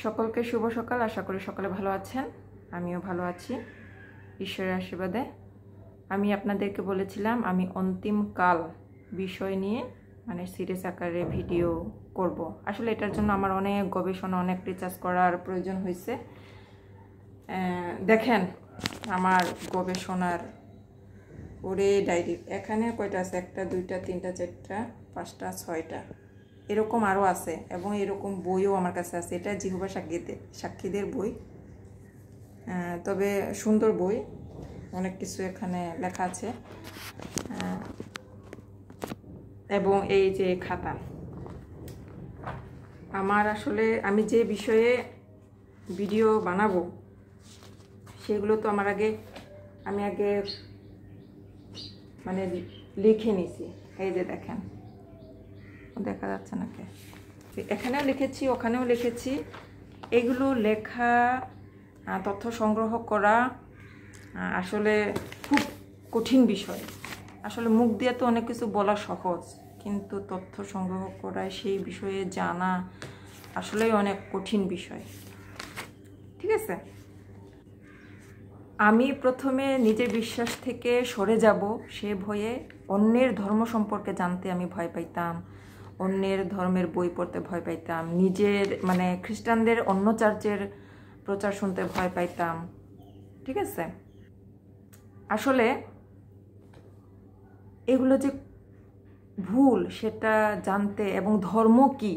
সকলকে শুভ সকাল। আশা করি সকলে ভালো আছেন, আমিও ভালো আছি ঈশ্বরের আশীর্বাদে। আমি আপনাদেরকে বলেছিলাম আমি অন্তিম কাল বিষয় নিয়ে সিরিজ আকারে ভিডিও করব। আসলে এটার জন্য আমার অনেক গবেষণা, অনেক রিসার্চ করার প্রয়োজন হয়েছে। দেখেন আমার গবেষণার ওরে ডায়েরি, এখানে কয়টা আছে? 1, 2, 3, 4, 5, 6টা, এরকম আরও আছে। এবং এরকম বইও আমার কাছে আছে। এটা জিহোবা সাক্ষীদের বই, তবে সুন্দর বই, অনেক কিছু এখানে লেখা আছে। এবং এই যে খাতা, আমার আসলে আমি যে বিষয়ে ভিডিও বানাবো সেগুলো তো আমি আগে লিখে নিছি। এই যে দেখেন, দেখা যাচ্ছে নাকি? এখানেও লিখেছি, ওখানেও লিখেছি। এগুলো লেখা, তথ্য সংগ্রহ করা আসলে খুব কঠিন বিষয়। আসলে মুখ দিয়ে তো অনেক কিছু বলা সহজ, কিন্তু তথ্য সংগ্রহ করা, সেই বিষয়ে জানা আসলেই অনেক কঠিন বিষয়। ঠিক আছে, আমি প্রথমে নিজের বিশ্বাস থেকে সরে যাব সে ভয়ে। অন্যের ধর্ম সম্পর্কে জানতে আমি ভয় পাইতাম, অন্যের ধর্মের বই পড়তে ভয় পাইতাম, নিজের খ্রিস্টানদের অন্য চার্চের প্রচার শুনতে ভয় পাইতাম। ঠিক আছে, আসলে এগুলো যে ভুল সেটা জানতে, এবং ধর্ম কি,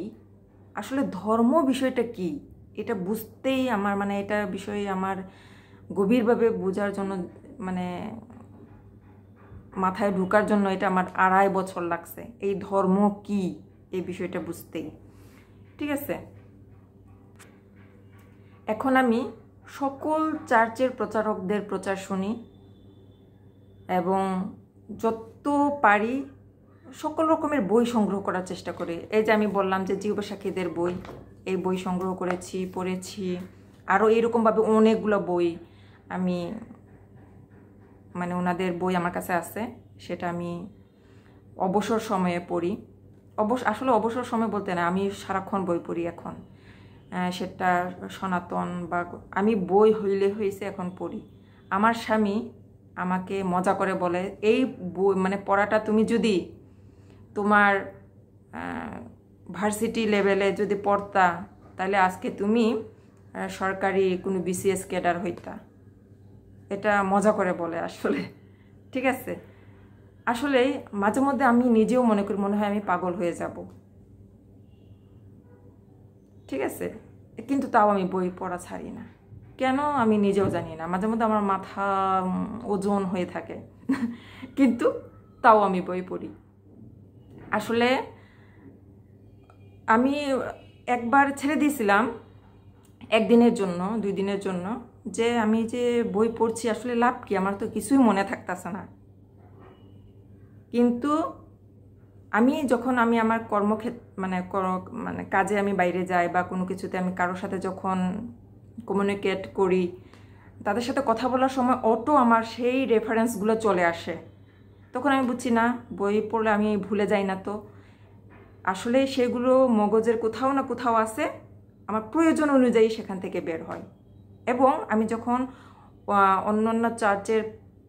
আসলে ধর্ম বিষয়টা কি এটা বুঝতেই আমার এটা বিষয়ে আমার গভীরভাবে বোঝার জন্য, মাথায় ঢোকার জন্য এটা আমার 2.5 বছর লাগছে। এই ধর্ম কি এই বিষয়টা বুঝতেই। ঠিক আছে, এখন আমি সকল চার্চের প্রচারকদের প্রচার শুনি এবং যত পারি সকল রকমের বই সংগ্রহ করার চেষ্টা করি। এই যে আমি বললাম যে জিহোবা সাক্ষীদের বই, এই বই সংগ্রহ করেছি, পড়েছি। আরও এইরকমভাবে অনেকগুলো বই আমি ওনাদের বই আমার কাছে আছে, সেটা আমি অবসর সময়ে পড়ি। আসলে অবসর সময় বলতে না, আমি সারাক্ষণ বই পড়ি এখন। সেটা সনাতন বা আমি বই হয়েছে এখন পড়ি। আমার স্বামী আমাকে মজা করে বলে, এই বই পড়াটা তুমি যদি তোমার ভার্সিটি লেভেলে যদি পড়তা, তাহলে আজকে তুমি সরকারি কোনো বিসিএস ক্যাডার হইতা। এটা মজা করে বলে আসলে। ঠিক আছে, আসলে মাঝে মধ্যে আমি নিজেও মনে করি, মনে হয় আমি পাগল হয়ে যাব। ঠিক আছে, কিন্তু তাও আমি বই পড়া ছাড়ি না। কেন আমি নিজেও জানি না, মাঝে মধ্যে আমার মাথা ওজন হয়ে থাকে কিন্তু তাও আমি বই পড়ি। আসলে আমি একবার ছেড়ে দিয়েছিলাম, 1 দিনের জন্য, 2 দিনের জন্য, যে আমি যে বই পড়ছি আসলে লাভ কি, আমার তো কিছুই মনে থাকতেছে না। কিন্তু আমি যখন আমার কর্মক্ষেত্র কাজে আমি বাইরে যাই বা কোনো কিছুতে আমি কারোর সাথে যখন কমিউনিকেট করি, তাদের সাথে কথা বলার সময় অটো আমার সেই রেফারেন্সগুলো চলে আসে। তখন আমি বুঝছি না, বই পড়লে আমি ভুলে যাই না তো। আসলে সেগুলো মগজের কোথাও না কোথাও আছে, আমার প্রয়োজন অনুযায়ী সেখান থেকে বের হয়। এবং আমি যখন অন্যান্য চার্চের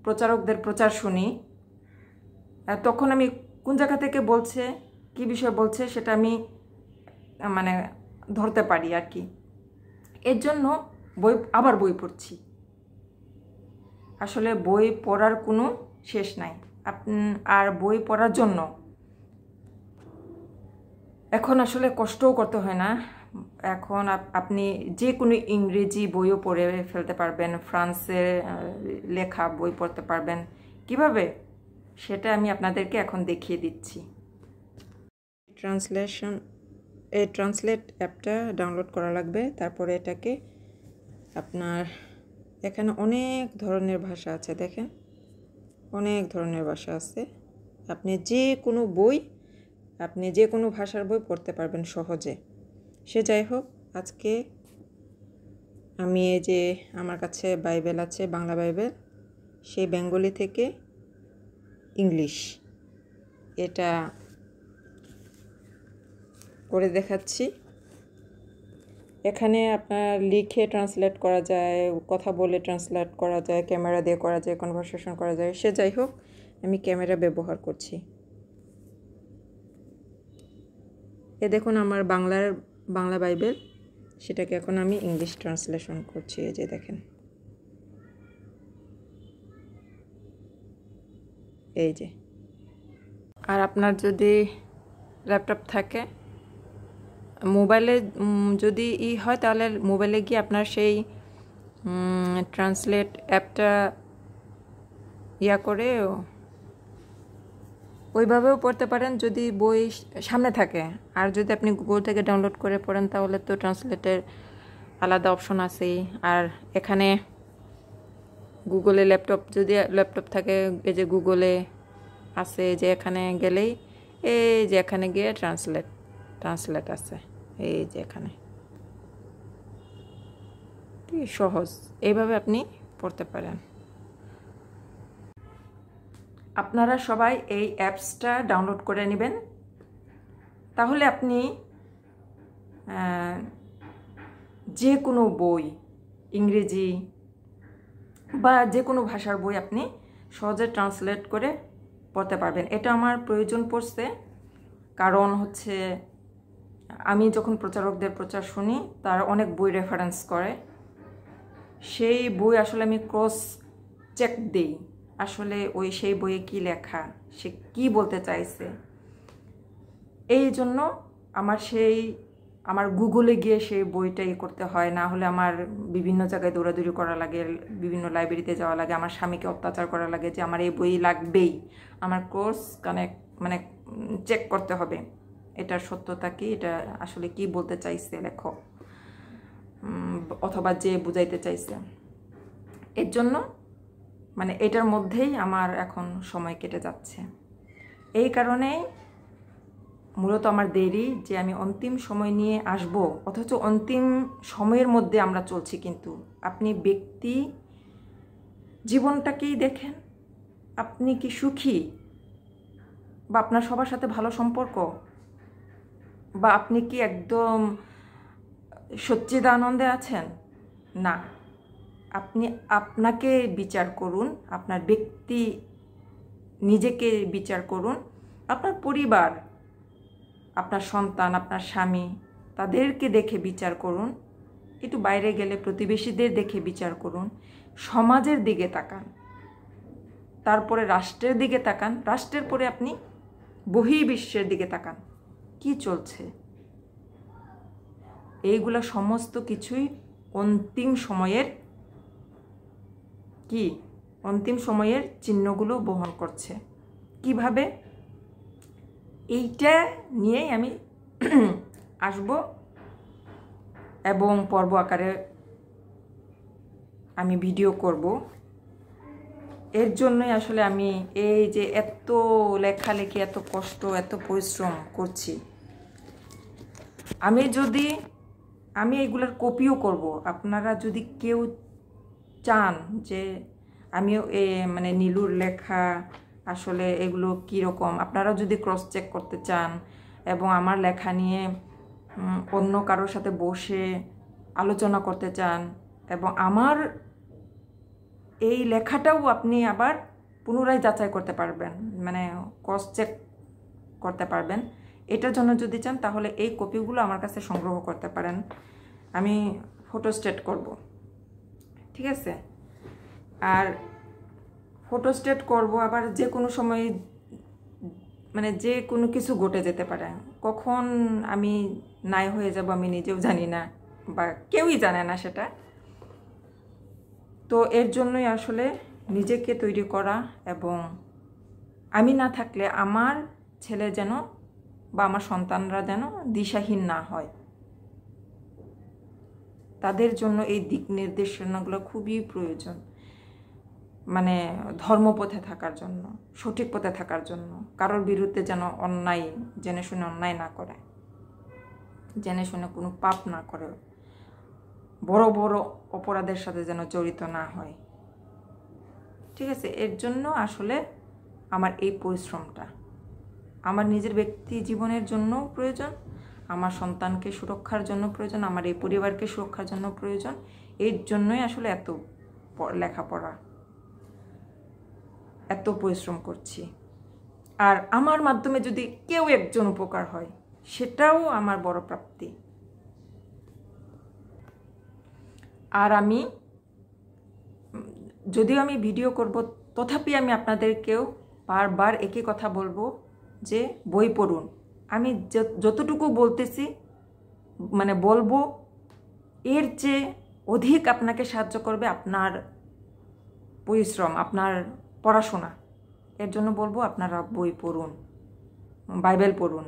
প্রচারকদের প্রচার শুনি, তখন আমি কোন জায়গা থেকে বলছে, কি বিষয় বলছে, সেটা আমি ধরতে পারি আর কি। এর জন্য আবার বই পড়ছি। আসলে বই পড়ার কোনো শেষ নাই। আর বই পড়ার জন্য এখন আসলে কষ্টও করতে হয় না। এখন আপনি যে কোনো ইংরেজি বইও পড়ে ফেলতে পারবেন, ফ্রান্সের লেখা বই পড়তে পারবেন। কিভাবে সেটা আমি আপনাদেরকে এখন দেখিয়ে দিচ্ছি। ট্রান্সলেট অ্যাপটা ডাউনলোড করা লাগবে। তারপরে এটাকে আপনার, এখানে অনেক ধরনের ভাষা আছে, দেখেন অনেক ধরনের ভাষা আছে। আপনি যে কোনো ভাষার বই পড়তে পারবেন সহজে। সে যাই হোক, আজকে আমি এই যে আমার কাছে বাইবেল আছে, বাংলা বাইবেল, সেই বেঙ্গলি থেকে ইংলিশ এটা করে দেখাচ্ছি। এখানে আপনার লিখে ট্রান্সলেট করা যায়, কথা বলে ট্রান্সলেট করা যায়, ক্যামেরা দিয়ে করা যায়, কনভারসেশন করা যায়। সে যাই হোক, আমি ক্যামেরা ব্যবহার করছি। এ দেখুন আমার বাংলা বাইবেল, সেটাকে এখন আমি ইংলিশ ট্রান্সলেশন করছি। এই যে দেখেন, এই যে। আর আপনার যদি ল্যাপটপ থাকে, মোবাইলে যদি হয় তাহলে মোবাইলে গিয়ে আপনার সেই ট্রান্সলেট অ্যাপটা করে ওইভাবেও পড়তে পারেন যদি বই সামনে থাকে। আর যদি আপনি গুগল থেকে ডাউনলোড করে পড়েন তাহলে তো ট্রান্সলেটের আলাদা অপশন আছেই। আর এখানে গুগলে যদি ল্যাপটপ থাকে, এই যে গুগলে আছে, যে এখানে গেলেই এই যে এখানে গিয়ে ট্রান্সলেট আছে, এই যে এখানে। সহজ, এইভাবে আপনি পড়তে পারেন। আপনারা সবাই এই অ্যাপসটা ডাউনলোড করে নেবেন, তাহলে আপনি যে কোনো বই, ইংরেজি বা যে কোনো ভাষার বই আপনি সহজে ট্রান্সলেট করে পড়তে পারবেন। এটা আমার প্রয়োজন পড়ছে, কারণ হচ্ছে আমি যখন প্রচারকদের প্রচার শুনি, তারা অনেক বই রেফারেন্স করে, সেই বই আসলে আমি ক্রস চেক দিই, আসলে সেই বইয়ে কি লেখা, সে কি বলতে চাইছে। এই জন্য আমার গুগলে গিয়ে সেই বইটাই করতে হয়, না হলে আমার বিভিন্ন জায়গায় দৌড়াদৌড়ি করা লাগে, বিভিন্ন লাইব্রেরিতে যাওয়া লাগে, আমার স্বামীকে অত্যাচার করা লাগে যে আমার এই বই লাগবেই, আমার কোর্স চেক করতে হবে এটার সত্যতা কি, এটা আসলে কি বলতে চাইছে লেখক, অথবা যে বুঝাইতে চাইছে। এর জন্য এটার মধ্যেই আমার এখন সময় কেটে যাচ্ছে। এই কারণেই মূলত আমার দেরি, যে আমি অন্তিম সময় নিয়ে আসব, অথচ অন্তিম সময়ের মধ্যে আমরা চলছি। কিন্তু আপনি ব্যক্তি জীবনটাকেই দেখেন, আপনি কি সুখী, বা আপনার সবার সাথে ভালো সম্পর্ক, বা আপনি কি একদম সচ্চিদানন্দে আছেন? না, আপনি আপনাকে বিচার করুন, আপনার ব্যক্তি নিজেকে বিচার করুন, আপনার পরিবার, আপনার সন্তান, আপনার স্বামী, তাদেরকে দেখে বিচার করুন, একটু বাইরে গেলে প্রতিবেশীদের দেখে বিচার করুন, সমাজের দিকে তাকান, তারপরে রাষ্ট্রের দিকে তাকান, রাষ্ট্রের পরে আপনি বহির্বিশ্বের দিকে তাকান, কি চলছে। এইগুলা সমস্ত কিছুই অন্তিম সময়ের চিহ্নগুলো বহন করছে। কিভাবে? এইটা নিয়েই আমি আসব এবং পর্ব আকারে আমি ভিডিও করব। এর জন্যই আসলে আমি এই যে এত লেখালেখি, এত কষ্ট, এত পরিশ্রম করছি। আমি এগুলোর কপিও করব। আপনারা যদি কেউ চান যে আমিও নীলুর লেখা আসলে এগুলো কীরকম, আপনারা যদি ক্রস চেক করতে চান এবং আমার লেখা নিয়ে অন্য কারোর সাথে বসে আলোচনা করতে চান, এবং আমার এই লেখাটাও আপনি আবার পুনরায় যাচাই করতে পারবেন, ক্রস চেক করতে পারবেন, এটার জন্য যদি চান তাহলে এই কপিগুলো আমার কাছে সংগ্রহ করতে পারেন। আমি ফটোস্টেট করব, ঠিক আছে? আর ফটোস্টেট করব, আবার যে কোনো সময় যে কোনো কিছু ঘটে যেতে পারে, কখন আমি নাই হয়ে যাব আমি নিজেও জানি না, বা কেউই জানে না সেটা। তো এর জন্যই আসলে নিজেকে তৈরি করা, এবং আমি না থাকলে আমার ছেলে যেন বা আমার সন্তানরা যেন দিশাহীন না হয়, তাদের জন্য এই দিক নির্দেশনাগুলো খুবই প্রয়োজন। ধর্মপথে থাকার জন্য, সঠিক পথে থাকার জন্য, কারোর বিরুদ্ধে যেন জেনে শুনে অন্যায় না করে, জেনে শুনে কোনো পাপ না করে, বড় বড় অপরাধের সাথে যেন জড়িত না হয়, ঠিক আছে? এর জন্য আসলে আমার এই পরিশ্রমটা আমার নিজের ব্যক্তি জীবনের জন্য প্রয়োজন, আমার সন্তানকে সুরক্ষার জন্য প্রয়োজন, আমার এই পরিবারকে সুরক্ষার জন্য প্রয়োজন। এর জন্যই আসলে এত লেখাপড়া, এত পরিশ্রম করছি। আর আমার মাধ্যমে যদি কেউ একজন উপকার হয়, সেটাও আমার বড় প্রাপ্তি। আর আমি যদিও আমি ভিডিও করব, তথাপি আমি আপনাদেরকেও বারবার একই কথা বলবো যে বই পড়ুন। আমি যতটুকু বলতেছি মানে বলবো, এর চেয়ে অধিক আপনাকে সাহায্য করবে আপনার পরিশ্রম, আপনার পড়াশোনা। এর জন্য বলবো আপনারা বই পড়ুন, বাইবেল পড়ুন,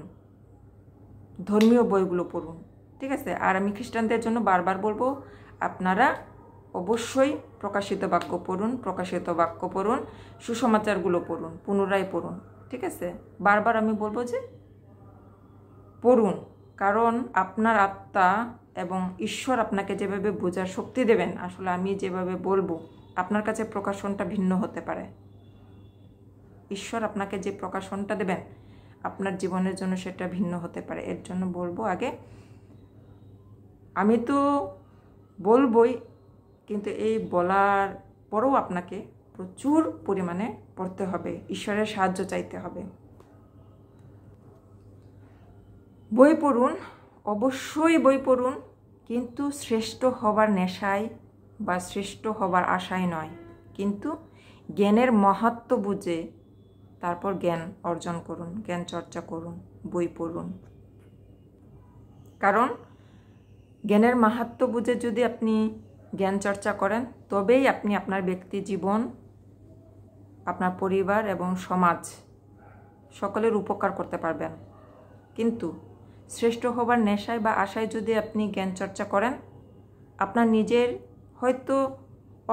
ধর্মীয় বইগুলো পড়ুন, ঠিক আছে? আর আমি খ্রিস্টানদের জন্য বারবার বলবো আপনারা অবশ্যই প্রকাশিত বাক্য পড়ুন, প্রকাশিত বাক্য পড়ুন, সুসমাচারগুলো পড়ুন, পুনরায় পড়ুন, ঠিক আছে? বারবার আমি বলবো যে পড়ুন, কারণ আপনার আত্মা এবং ঈশ্বর আপনাকে যেভাবে বোঝার শক্তি দেবেন, আসলে আমি যেভাবে বলবো আপনার কাছে প্রকাশনটা ভিন্ন হতে পারে। ঈশ্বর আপনাকে যে প্রকাশনটা দেবেন আপনার জীবনের জন্য সেটা ভিন্ন হতে পারে। এর জন্য বলবো আগে, আমি তো বলবই, কিন্তু এই বলার পরেও আপনাকে প্রচুর পরিমাণে পড়তে হবে, ঈশ্বরের সাহায্য চাইতে হবে। বই পড়ুন, অবশ্যই বই পড়ুন, কিন্তু শ্রেষ্ঠ হবার নেশায় বা শ্রেষ্ঠ হবার আশায় নয়, কিন্তু জ্ঞানের মাহাত্ম্য বুঝে তারপর জ্ঞান অর্জন করুন, জ্ঞান চর্চা করুন, বই পড়ুন। কারণ জ্ঞানের মাহাত্ম্য বুঝে যদি আপনি জ্ঞান চর্চা করেন, তবেই আপনি আপনার ব্যক্তি জীবন, আপনার পরিবার এবং সমাজ সকলের উপকার করতে পারবেন। কিন্তু শ্রেষ্ঠ হবার নেশায় বা আশায় যদি আপনি জ্ঞান চর্চা করেন, আপনার নিজের হয়তো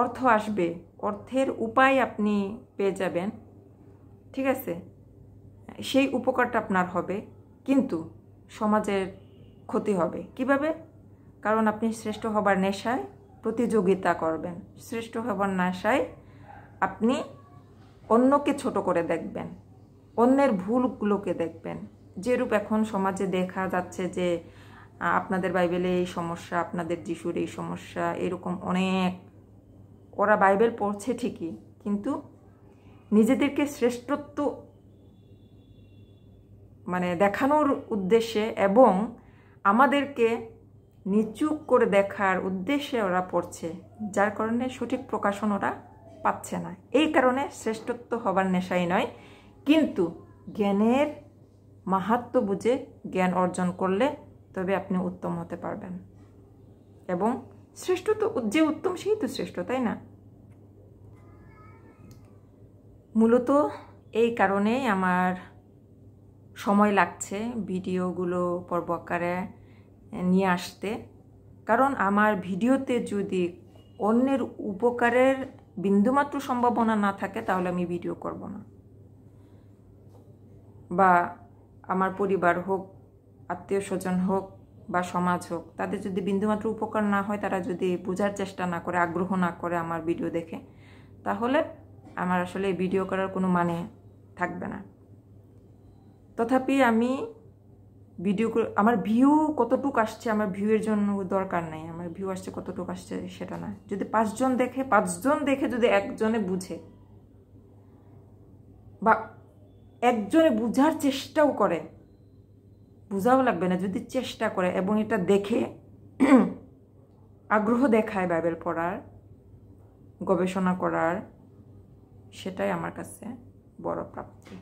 অর্থ আসবে, অর্থের উপায় আপনি পেয়ে যাবেন, ঠিক আছে? সেই উপকারটা আপনার হবে, কিন্তু সমাজের ক্ষতি হবে। কিভাবে? কারণ আপনি শ্রেষ্ঠ হবার নেশায় প্রতিযোগিতা করবেন, শ্রেষ্ঠ হবার নেশায় আপনি অন্যকে ছোট করে দেখবেন, অন্যের ভুলগুলোকে দেখবেন। যেরূপ এখন সমাজে দেখা যাচ্ছে যে আপনাদের বাইবেলে এই সমস্যা, আপনাদের যিশুর এই সমস্যা, এরকম অনেক, ওরা বাইবেল পড়ছে ঠিকই, কিন্তু নিজেদেরকে শ্রেষ্ঠত্ব মানে দেখানোর উদ্দেশ্যে এবং আমাদেরকে নিচু করে দেখার উদ্দেশ্যে ওরা পড়ছে, যার কারণে সঠিক প্রকাশন ওরা পাচ্ছে না। এই কারণে শ্রেষ্ঠত্ব হবার নেশাই নয়, কিন্তু জ্ঞানের মাহাত্ম্য বুঝে জ্ঞান অর্জন করলে তবে আপনি উত্তম হতে পারবেন। এবং শ্রেষ্ঠ তো যে উত্তম সেই তো শ্রেষ্ঠ, তাই না? মূলত এই কারণেই আমার সময় লাগছে ভিডিওগুলো পর্ব আকারে নিয়ে আসতে। কারণ আমার ভিডিওতে যদি অন্যের উপকারের বিন্দুমাত্র সম্ভাবনা না থাকে, তাহলে আমি ভিডিও করব না। বা আমার পরিবার হোক, আত্মীয় স্বজন হোক বা সমাজ হোক, তাদের যদি বিন্দুমাত্র উপকার না হয়, তারা যদি বোঝার চেষ্টা না করে, আগ্রহ না করে আমার ভিডিও দেখে, তাহলে আমার আসলে ভিডিও করার কোনো মানে থাকবে না। তথাপি আমি ভিডিও, আমার ভিউ কতটুকু আসছে, আমার ভিউয়ের জন্য দরকার নেই, আমার ভিউ আসছে কতটুকু আসছে সেটা না। যদি 5 জন দেখে, 5 জন দেখে যদি একজনে বুঝে বা একজনে বুঝার চেষ্টাও করে, বুঝাও লাগবে না, যদি চেষ্টা করে এবং এটা দেখে আগ্রহ দেখায় বাইবেল পড়ার, গবেষণা করার, সেটাই আমার কাছে বড় প্রাপ্তি।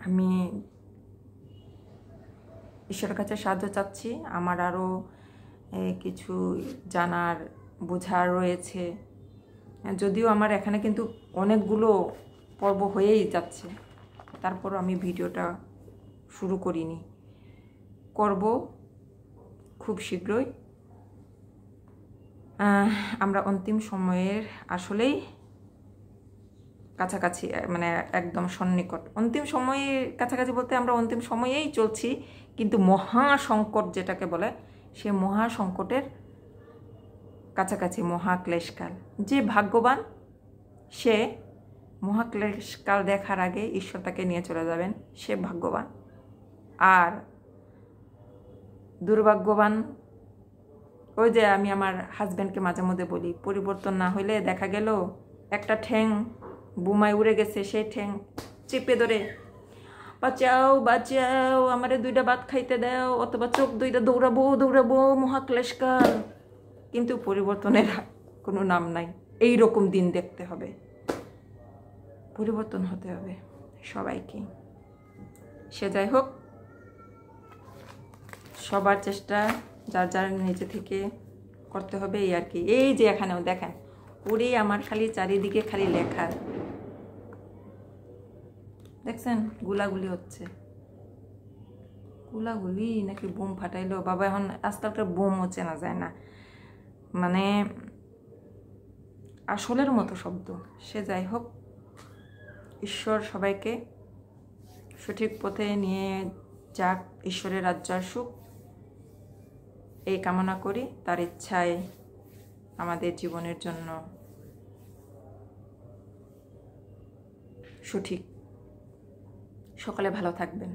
আমি ঈশ্বরের কাছে সাহায্য চাচ্ছি। আমার আরও কিছু জানার, বোঝার রয়েছে, যদিও আমার এখানে কিন্তু অনেকগুলো পর্ব হয়েই যাচ্ছে, তারপরও আমি ভিডিওটা শুরু করিনি, করব খুব শীঘ্রই। আমরা অন্তিম সময়ের আসলেই কাছাকাছি, মানে একদম সন্নিকট। অন্তিম সময়ের কাছাকাছি বলতে আমরা অন্তিম সময়েই চলছি, কিন্তু মহাসংকট যেটাকে বলে, সে মহাসংকটের কাছাকাছি, মহাক্লেশকাল। যে ভাগ্যবান সে মহাক্লেশকাল দেখার আগে ঈশ্বর তাকে নিয়ে চলে যাবেন, সে ভাগ্যবান। আর দুর্ভাগ্যবান। ওই যে আমি আমার হাজব্যান্ডকে মাঝে মধ্যে বলি, পরিবর্তন না হইলে দেখা গেল একটা ঠ্যাং বুমায় উড়ে গেছে, সেই ঠ্যাং চেপে ধরে বাঁচাও বাঁচাও, আমারে 2টা ভাত খাইতে দাও, অথবা চোখ 2টা দৌড়াবো দৌড়াবো, মহাক্লেশকার। কিন্তু পরিবর্তনের কোনো নাম নাই। এই রকম দিন দেখতে হবে, পরিবর্তন হতে হবে সবাইকে। সে যাই হোক, সবার চেষ্টা যার যার নিজে থেকে করতে হবে, এই আর কি। এই যে এখানেও দেখেন, ওরে আমার খালি চারিদিকে খালি লেখা, দেখছেন গুলাগুলি হচ্ছে, গুলাগুলি নাকি বোম ফাটাইলো বাবা। এখন আজকালকার বোমও চেনা যায় না, মানে আসলের মতো শব্দ। সে যাই হোক, ঈশ্বর সবাইকে সঠিক পথে নিয়ে যাক, ঈশ্বরের রাজ্য আসুক এই কামনা করি। তার ইচ্ছায় আমাদের জীবনের জন্য সঠিক। সকলে ভালো থাকবেন।